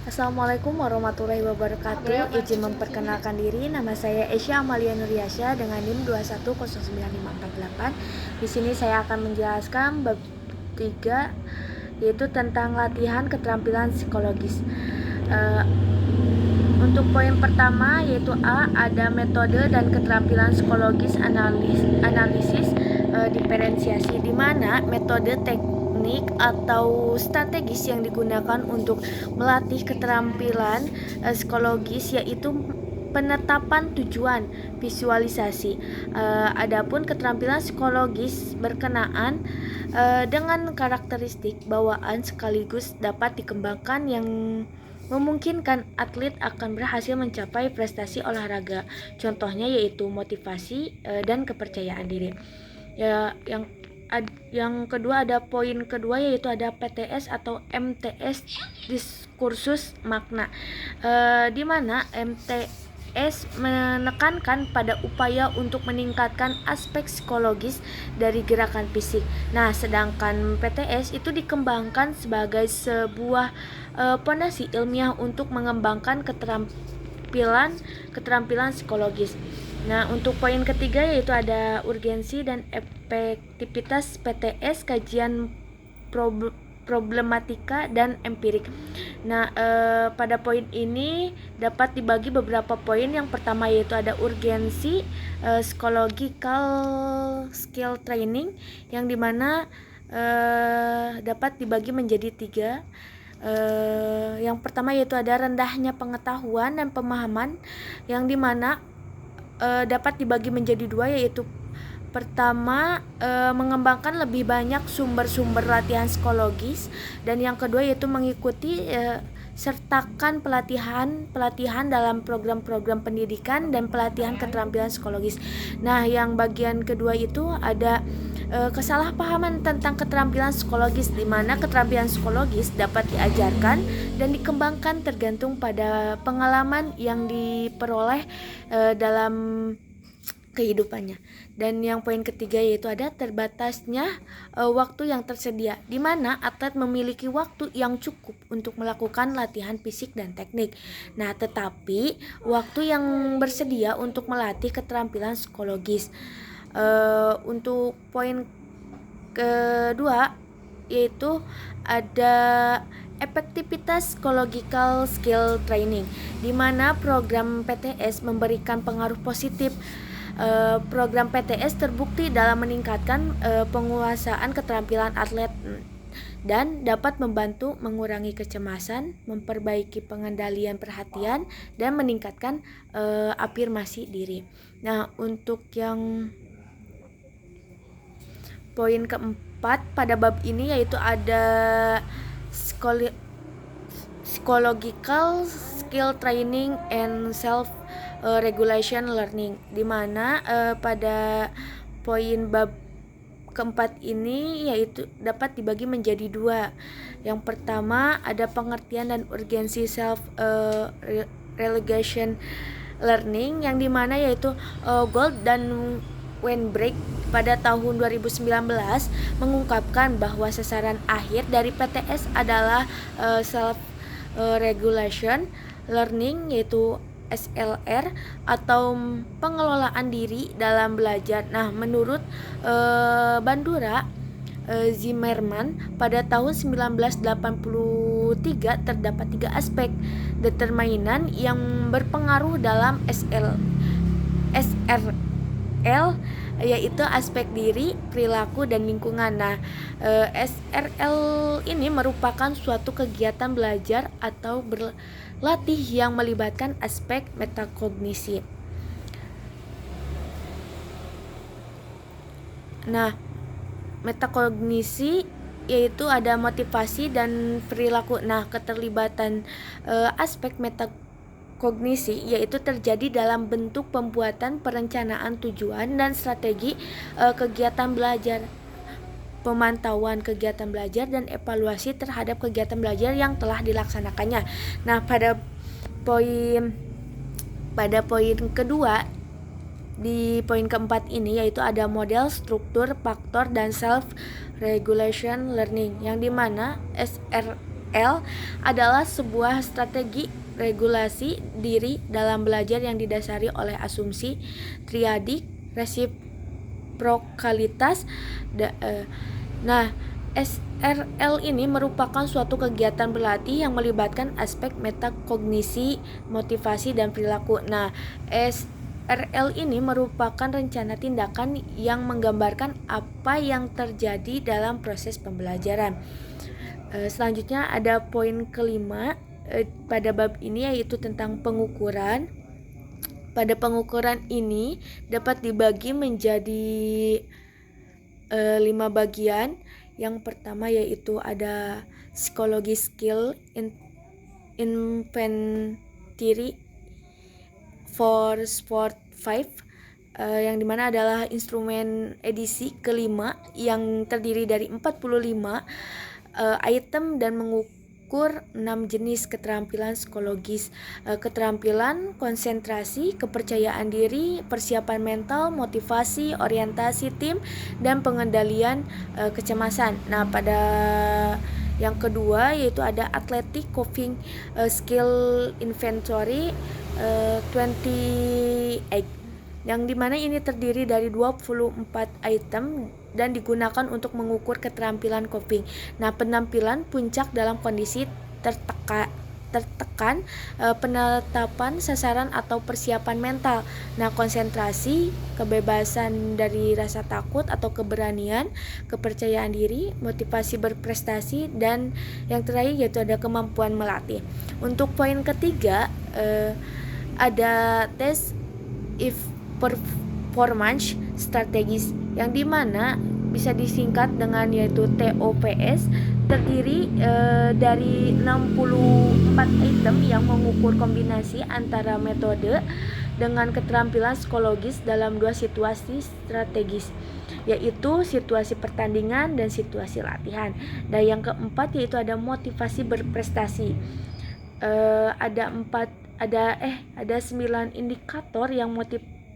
Assalamualaikum warahmatullahi wabarakatuh. Izin memperkenalkan diri, nama saya Esya Amalia Nuriasya dengan NIM 2109548. Di sini saya akan menjelaskan bab 3, yaitu tentang latihan keterampilan psikologis. Untuk poin pertama yaitu A, ada metode dan keterampilan psikologis analisis diferensiasi, di mana metode teknik atau strategis yang digunakan untuk melatih keterampilan psikologis yaitu penetapan tujuan, visualisasi. Adapun keterampilan psikologis berkenaan dengan karakteristik bawaan sekaligus dapat dikembangkan yang memungkinkan atlet akan berhasil mencapai prestasi olahraga. Contohnya yaitu motivasi dan kepercayaan diri. Ya, yang kedua ada poin kedua yaitu ada PTS atau MTS, diskursus makna, di mana MTS menekankan pada upaya untuk meningkatkan aspek psikologis dari gerakan fisik. Nah, sedangkan PTS itu dikembangkan sebagai sebuah fondasi ilmiah untuk mengembangkan keterampilan psikologis. Nah, untuk poin ketiga yaitu ada urgensi dan efektivitas PTS, kajian problematika dan empirik. Nah, pada poin ini dapat dibagi beberapa poin. Yang pertama yaitu ada urgensi psychological skill training, yang dimana dapat dibagi menjadi 3. Yang pertama yaitu ada rendahnya pengetahuan dan pemahaman, yang dimana dapat dibagi menjadi 2, yaitu pertama mengembangkan lebih banyak sumber-sumber latihan psikologis, dan yang kedua yaitu mengikuti sertakan pelatihan dalam program-program pendidikan dan pelatihan keterampilan psikologis. Nah, yang bagian kedua itu ada kesalahpahaman tentang keterampilan psikologis, di mana keterampilan psikologis dapat diajarkan dan dikembangkan tergantung pada pengalaman yang diperoleh dalam kehidupannya. Dan yang poin ketiga yaitu ada terbatasnya waktu yang tersedia, di mana atlet memiliki waktu yang cukup untuk melakukan latihan fisik dan teknik. Nah, tetapi waktu yang bersedia untuk melatih keterampilan psikologis. Untuk poin kedua yaitu ada efektivitas psychological skill training, di mana program PTS memberikan pengaruh positif. Program PTS terbukti dalam meningkatkan penguasaan keterampilan atlet dan dapat membantu mengurangi kecemasan, memperbaiki pengendalian perhatian, dan meningkatkan afirmasi diri. Nah, untuk yang poin keempat pada bab ini yaitu ada psychological skill training and self regulation learning, di mana pada poin bab keempat ini yaitu dapat dibagi menjadi 2. Yang pertama ada pengertian dan urgensi self regulation learning, yang dimana yaitu Gold dan Weinberg pada tahun 2019 mengungkapkan bahwa sasaran akhir dari PTS adalah self regulation learning, yaitu SLR atau pengelolaan diri dalam belajar. Nah, menurut Bandura Zimmerman pada tahun 1983 terdapat 3 aspek determinan yang berpengaruh dalam SRL, yaitu aspek diri, perilaku, dan lingkungan. Nah, SRL ini merupakan suatu kegiatan belajar atau berlatih yang melibatkan aspek metakognisi. Nah, metakognisi yaitu ada motivasi dan perilaku. Nah, keterlibatan aspek metakognisi yaitu terjadi dalam bentuk pembuatan perencanaan tujuan dan strategi kegiatan belajar, pemantauan kegiatan belajar, dan evaluasi terhadap kegiatan belajar yang telah dilaksanakannya. Nah, pada poin kedua di poin keempat ini, yaitu ada model, struktur, faktor, dan self-regulation learning, yang dimana SRL adalah sebuah strategi regulasi diri dalam belajar yang didasari oleh asumsi triadik, resiprokalitas. Nah, SRL ini merupakan suatu kegiatan berlatih yang melibatkan aspek metakognisi, motivasi, dan perilaku. Nah, SRL ini merupakan rencana tindakan yang menggambarkan apa yang terjadi dalam proses pembelajaran. Selanjutnya ada poin kelima pada bab ini, yaitu tentang pengukuran. Pada pengukuran ini dapat dibagi menjadi 5 bagian. Yang pertama yaitu ada psikologi skill inventory for sport 5, yang dimana adalah instrumen edisi kelima yang terdiri dari 45 item dan mengukur 6 jenis keterampilan psikologis: keterampilan konsentrasi, kepercayaan diri, persiapan mental, motivasi, orientasi tim, dan pengendalian kecemasan. Nah, pada yang kedua yaitu ada athletic coping skill inventory 28, yang dimana ini terdiri dari 24 item dan digunakan untuk mengukur keterampilan coping. Nah, penampilan puncak dalam kondisi tertekan, penetapan sasaran atau persiapan mental. Nah, konsentrasi, kebebasan dari rasa takut atau keberanian, kepercayaan diri, motivasi berprestasi, dan yang terakhir yaitu ada kemampuan melatih. Untuk poin ketiga ada tes if performance strategis, yang dimana bisa disingkat dengan yaitu TOPS, terdiri dari 64 item yang mengukur kombinasi antara metode dengan keterampilan psikologis dalam 2 situasi strategis, yaitu situasi pertandingan dan situasi latihan. Dan yang keempat yaitu ada motivasi berprestasi. Ada 9 indikator yang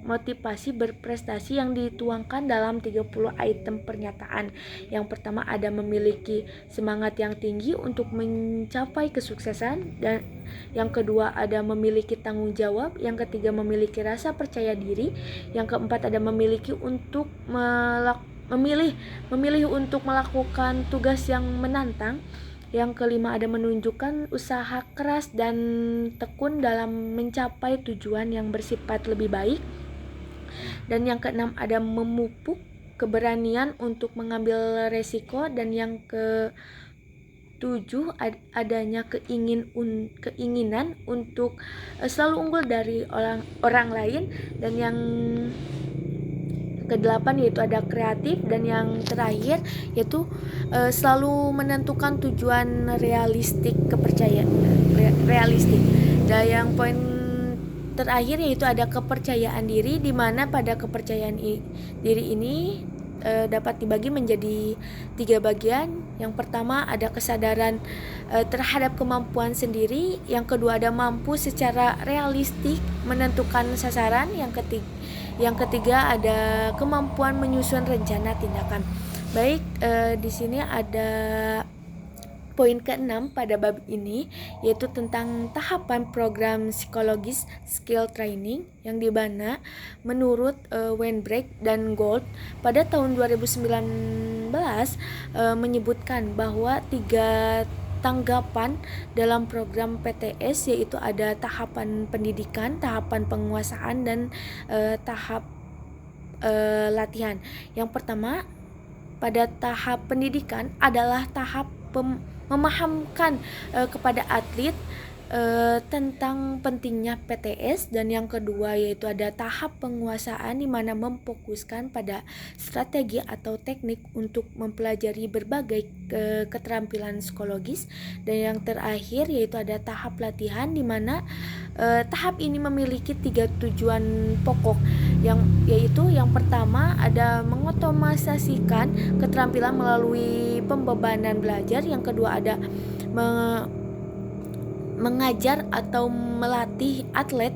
motivasi berprestasi yang dituangkan dalam 30 item pernyataan. Yang pertama ada memiliki semangat yang tinggi untuk mencapai kesuksesan, dan yang kedua ada memiliki tanggung jawab, yang ketiga memiliki rasa percaya diri, yang keempat ada memilih untuk melakukan tugas yang menantang, yang kelima ada menunjukkan usaha keras dan tekun dalam mencapai tujuan yang bersifat lebih baik, dan yang keenam ada memupuk keberanian untuk mengambil resiko, dan yang ketujuh adanya keinginan untuk selalu unggul dari orang lain, dan yang kedelapan yaitu ada kreatif, dan yang terakhir yaitu selalu menentukan tujuan realistik. Dan yang poin terakhir yaitu ada kepercayaan diri, di mana pada kepercayaan diri ini dapat dibagi menjadi 3 bagian. Yang pertama ada kesadaran terhadap kemampuan sendiri, yang kedua ada mampu secara realistik menentukan sasaran, yang ketiga ada kemampuan menyusun rencana tindakan. Baik, di sini ada poin ke-6 pada bab ini, yaitu tentang tahapan program psikologis skill training, yang dimana menurut Weinberg dan Gold pada tahun 2019 menyebutkan bahwa 3 tanggapan dalam program PTS, yaitu ada tahapan pendidikan, tahapan penguasaan, dan tahap latihan. Yang pertama pada tahap pendidikan adalah tahap memahamkan kepada atlet tentang pentingnya PTS, dan yang kedua yaitu ada tahap penguasaan, di mana memfokuskan pada strategi atau teknik untuk mempelajari berbagai keterampilan psikologis, dan yang terakhir yaitu ada tahap latihan, di mana tahap ini memiliki 3 tujuan pokok, yaitu yang pertama ada mengotomatisasikan keterampilan melalui pembebanan belajar, yang kedua ada mengajar atau melatih atlet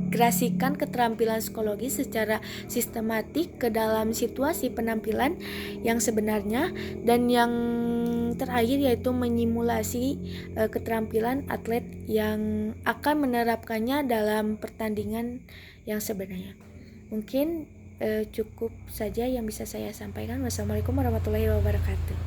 mengintegrasikan keterampilan psikologi secara sistematik ke dalam situasi penampilan yang sebenarnya, dan yang terakhir yaitu menyimulasi keterampilan atlet yang akan menerapkannya dalam pertandingan yang sebenarnya. Mungkin cukup saja yang bisa saya sampaikan. Wassalamualaikum warahmatullahi wabarakatuh.